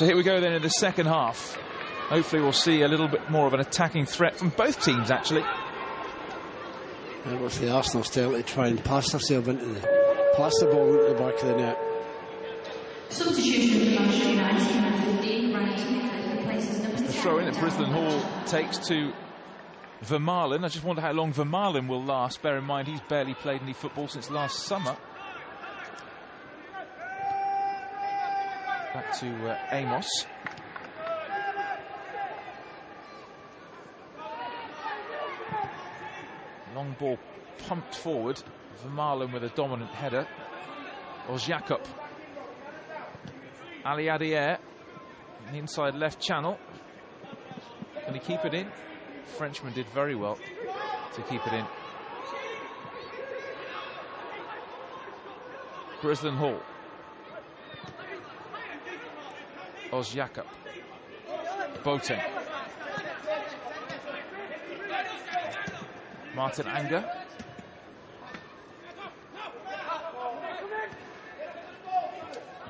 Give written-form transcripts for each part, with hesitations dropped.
So here we go then in the second half. Hopefully we'll see a little bit more of an attacking threat from both teams, actually. It was the Arsenal style to try and pass the ball into the back of the net. Substitution for Manchester United, 15, Ryan replaces number 10. The throw in that Brisbane Hall takes to Vermaelen. I just wonder how long Vermaelen will last. Bear in mind he's barely played any football since last summer. Back to Amos. Long ball pumped forward. Vermaelen with a dominant header. Ozjakup. Ali Adier, inside left channel. Can he keep it in? Frenchman did very well to keep it in. Brisbane Hall. Ozjakup. Boateng. Martin Anger.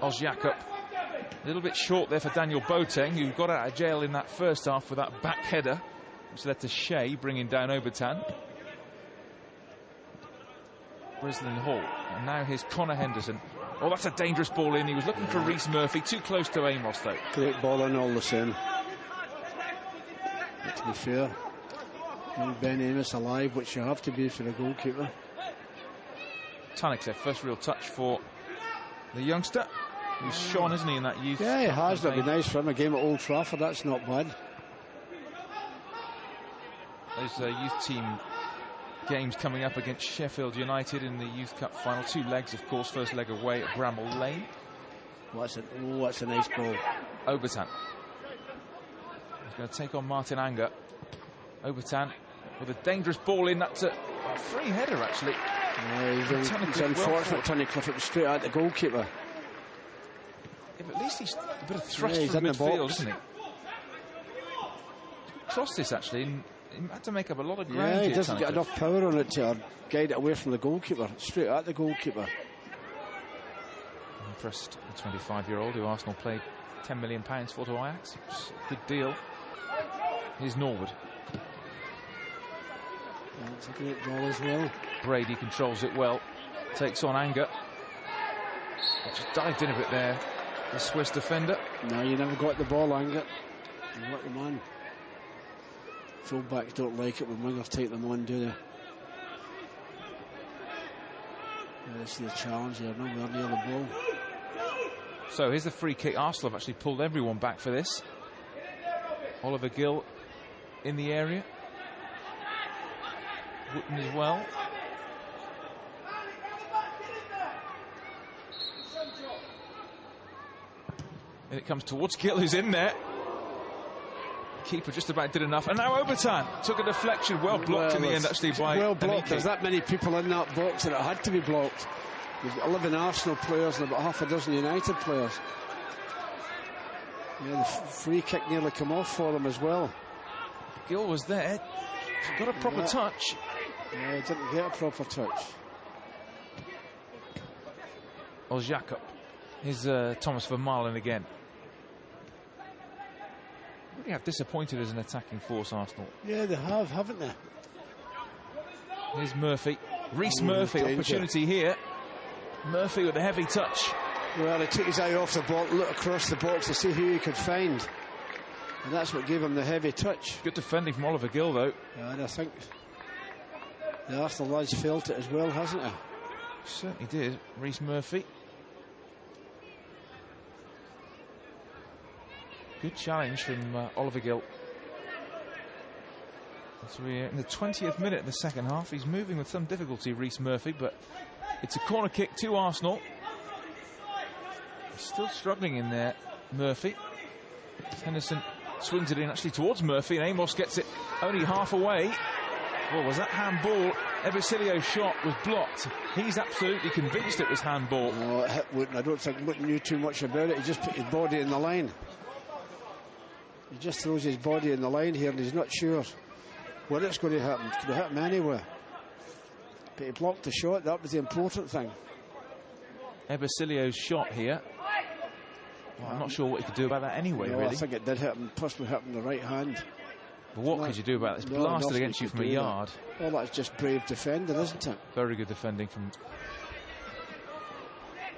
Ozjakup. A little bit short there for Daniel Boateng, who got out of jail in that first half with that back header, which led to Shea bringing down Obertan. Brisbane Hall. And now here's Connor Henderson. Oh, that's a dangerous ball in. He was looking for Rhys Murphy. Too close to Amos, though. Great ball in all the same. But to be fair, Ben Amos alive, which you have to be for the goalkeeper. Tunnicliffe, first real touch for the youngster. He's shone, isn't he, in that youth? Yeah, he has. That'd be nice for him. A game at Old Trafford, that's not bad. Those youth team games coming up against Sheffield United in the Youth Cup final. 2 legs, of course. First leg away at Bramall Lane. What's a nice ball. Obertan. He's going to take on Martin Anger. Obertan with a dangerous ball in. That's a free header, actually. Yeah, he's unfortunate. Tunnicliffe, it was straight at the goalkeeper. Yeah, but at least he's a bit of thrust he's from in the midfield, box. isn't he? Crossed this, actually, and he had to make up a lot of ground. Yeah, he here, doesn't get Tunnicliffe. enough power on it to guide it away from the goalkeeper. Straight at the goalkeeper. Impressed the 25-year-old who Arsenal paid £10 million for to Ajax. Good deal. Here's Norwood. That's a great ball as well. Brady controls it well. Takes on Anger. Just dived in a bit there. The Swiss defender. No, you never got the ball, Anger. You got the man. Full-backs don't like it when wingers take them on, do they? This is the challenge here. Nowhere near the ball. So here's the free kick. Arsenal have actually pulled everyone back for this. Oliver Gill in the area. Wooten as well. And it comes towards Gill, who's in there. Keeper just about did enough. And now Obertan took a deflection. Well blocked in the end, actually, by well blocked. Aniki. There's that many people in that box that it had to be blocked. There's 11 Arsenal players and about half a dozen United players. Yeah, the free kick nearly come off for them as well. Gill was there. Got a proper touch. Yeah, he didn't get a proper touch. Ozjakup. Here's Thomas Vermaelen again. Really have disappointed as an attacking force, Arsenal. Yeah, they have, haven't they? Here's Murphy. Rhys Murphy, danger. opportunity here. Murphy with a heavy touch. Well, he took his eye off the ball, looked across the box to see who he could find. And that's what gave him the heavy touch. Good defending from Oliver Gill, though. Yeah, and I think the Arsenal lads felt it as well, hasn't he? Certainly did. Rhys Murphy. Good challenge from Oliver Gill. So we're in the 20th minute of the second half. He's moving with some difficulty, Rhys Murphy, but it's a corner kick to Arsenal. He's still struggling in there, Murphy. Henderson swings it in actually towards Murphy, and Amos gets it only half away. Well, was that handball? Ebesilio's shot was blocked. He's absolutely convinced it was handball. No, it hit Wooten. I don't think Wooten knew too much about it. He just put his body in the line. He just throws his body in the line here and he's not sure where it's going to hit him. It could have hit him anywhere. But he blocked the shot. That was the important thing. Ebesilio's shot here. I'm not sure what he could do about that anyway, No, really. I think it did hit him, possibly hit him the right hand. But what could you do about it? It's blasted against you from a yard. Well, that's just brave defending, isn't it? Very good defending from...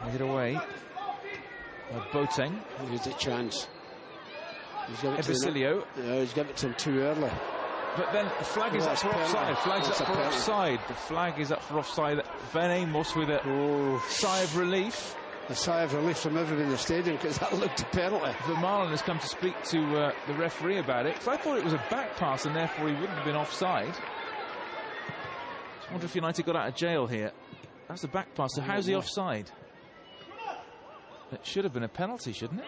Headed away. Boateng. He's a chance. He's got it Ebesilio. Yeah, he's got it to him too early. But then the flag is up for offside. Flag's up for offside. The flag is up for offside. Ben Amos with a sigh of relief. A sigh of relief from everyone in the stadium because that looked a penalty. Vermaelen has come to speak to the referee about it. Because I thought it was a back pass and therefore he wouldn't have been offside. I wonder if United got out of jail here. That's the back pass. So how's he offside? It should have been a penalty, shouldn't it?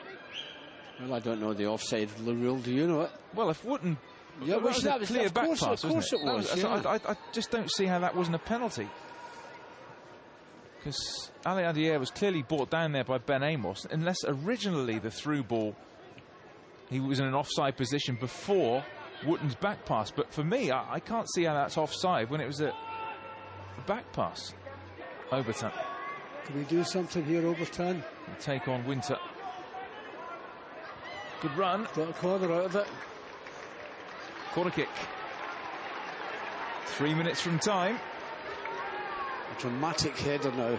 Well, I don't know the offside rule. Do you know it? Well, if Wootton... Yeah, well, that was a clear back pass, of course it was. Yeah. I just don't see how that wasn't a penalty. Because Ali Adier was clearly brought down there by Ben Amos, unless originally the through ball, he was in an offside position before Wootton's back pass. But for me, I can't see how that's offside when it was a back pass. Obertan. Can we do something here, Obertan? Take on Winter. Good run. Got a corner out of it. Corner kick. 3 minutes from time. A dramatic header now.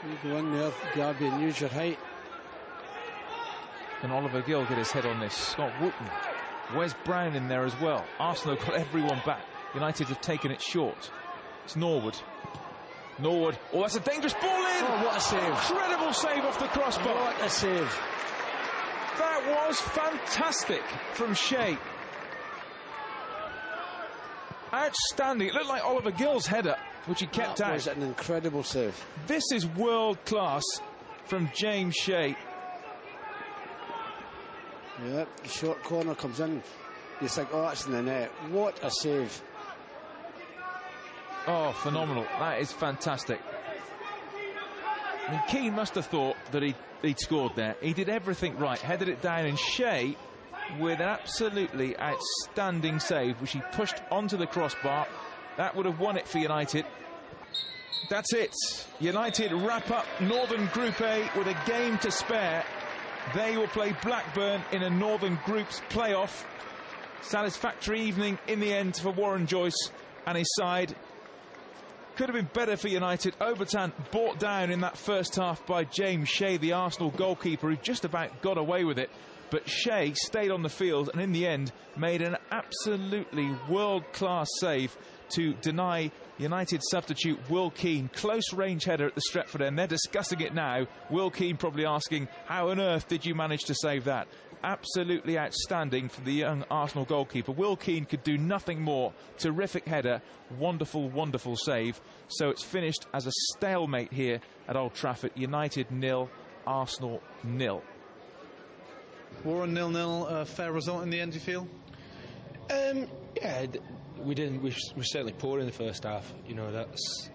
You go in there, Garby, and use your height. Can Oliver Gill get his head on this? Scott Wootton. Wes Brown in there as well. Arsenal got everyone back. United have taken it short. It's Norwood. Norwood. Oh, that's a dangerous ball in! Oh, what a save. Incredible save off the crossbar. What a save. That was fantastic from Shea. Outstanding. It looked like Oliver Gill's header, which he kept out. That was an incredible save. This is world class from James Shea. Yeah, the short corner comes in. You think, oh, that's in the net. What a save. Oh, phenomenal. That is fantastic. I mean, Keane must have thought that he'd scored there. He did everything right, headed it down, and Shea, with an absolutely outstanding save, which he pushed onto the crossbar. That would have won it for United. That's it. United wrap up Northern Group A with a game to spare. They will play Blackburn in a Northern Group's playoff. Satisfactory evening in the end for Warren Joyce and his side. Could have been better for United. Obertan brought down in that first half by James Shea, the Arsenal goalkeeper, who just about got away with it. But Shea stayed on the field and in the end made an absolutely world-class save to deny United substitute Will Keane. Close range header at the Stretford end. They're discussing it now. Will Keane probably asking, how on earth did you manage to save that? Absolutely outstanding for the young Arsenal goalkeeper. Will Keane could do nothing more. Terrific header. Wonderful, wonderful save. So it's finished as a stalemate here at Old Trafford. United 0, Arsenal 0. Warren 0-0, a fair result in the end, do you feel? Yeah, we didn't. We were certainly poor in the first half. You know, that's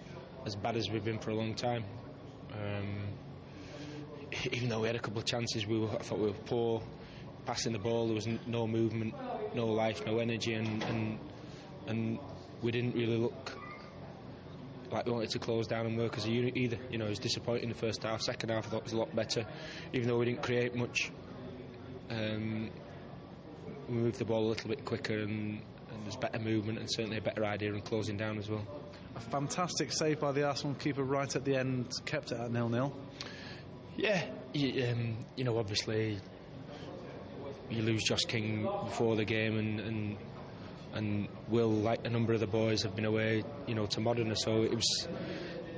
as bad as we've been for a long time. Even though we had a couple of chances, I thought we were poor passing the ball. There was no movement, no life, no energy, and we didn't really look like we wanted to close down and work as a unit either. You know, it was disappointing in the first half. Second half I thought was a lot better, even though we didn't create much. We moved the ball a little bit quicker and there's better movement and certainly a better idea in closing down as well. A fantastic save by the Arsenal keeper right at the end, kept it at 0-0. Yeah, you know, obviously you lose Josh King before the game and Will, like a number of the boys, have been away, you know, to Modena, so it was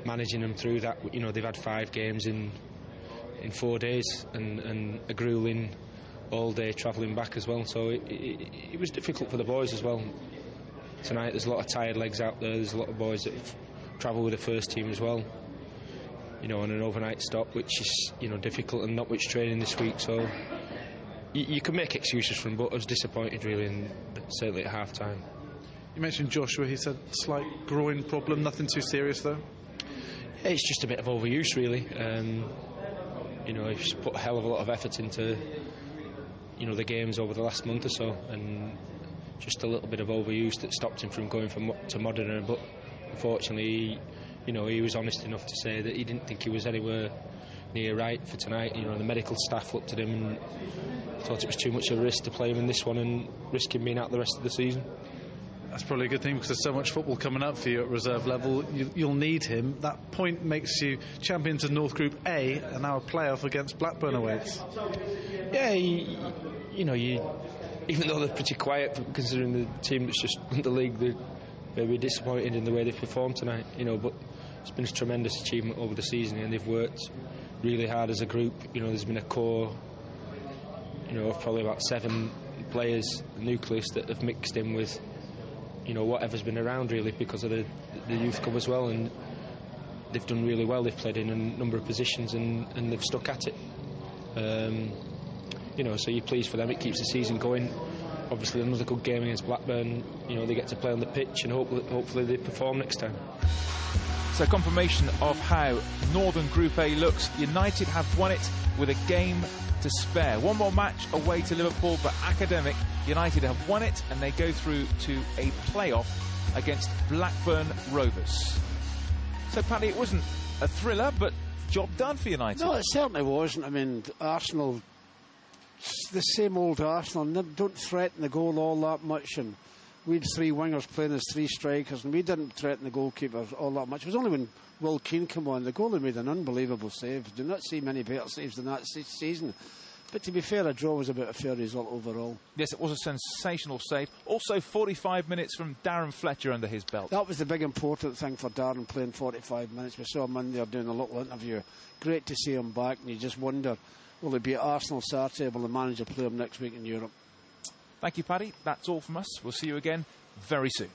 managing them through that. You know, they've had 5 games in 4 days and a grueling all day travelling back as well, so it was difficult for the boys as well. Tonight there's a lot of tired legs out there. There's a lot of boys that travel with the first team as well, you know, on an overnight stop, which is, you know, difficult, and not much training this week, so you can make excuses for them, but I was disappointed really, and certainly at half time. You mentioned Joshua. He said slight groin problem, nothing too serious though. Yeah, it's just a bit of overuse really. You know, he's put a hell of a lot of effort into, you know, the games over the last month or so, and just a little bit of overuse that stopped him from going to Modena. But unfortunately, you know, he was honest enough to say that he didn't think he was anywhere near right for tonight. You know, the medical staff looked at him and thought it was too much of a risk to play him in this one and risk him being out the rest of the season. That's probably a good thing because there's so much football coming up for you at reserve level. You'll need him. That point makes you champions of North Group A and now a playoff against Blackburn awaits. Yeah, you know, even though they're pretty quiet considering the team that's just won the league, they're maybe disappointed in the way they've performed tonight. You know, but it's been a tremendous achievement over the season and they've worked really hard as a group. You know, there's been a core, you know, of probably about 7 players, nucleus, that have mixed in with, you know, whatever's been around really because of the youth club as well, and they've done really well. They've played in a number of positions and they've stuck at it. You know, so you're pleased for them. It keeps the season going. Obviously another good game against Blackburn. You know, they get to play on the pitch and hopefully they perform next time. So confirmation of how Northern Group A looks. United have won it with a game to spare. One more match away to Liverpool, but Academic United have won it and they go through to a playoff against Blackburn Rovers. So Paddy, it wasn't a thriller, but job done for United. No, it certainly wasn't. I mean, Arsenal, the same old Arsenal, don't threaten the goal all that much, and we had 3 wingers playing as 3 strikers, and we didn't threaten the goalkeeper all that much. It was only when Will Keane came on, the goalie made an unbelievable save. Do not see many better saves than that this season. But to be fair, a draw was about a fair result overall. Yes, it was a sensational save. Also 45 minutes from Darren Fletcher under his belt. That was the big important thing for Darren, playing 45 minutes. We saw him in there doing a little interview. Great to see him back, and you just wonder, will he be at Arsenal Saturday? Will the manager play him next week in Europe? Thank you, Paddy. That's all from us. We'll see you again very soon.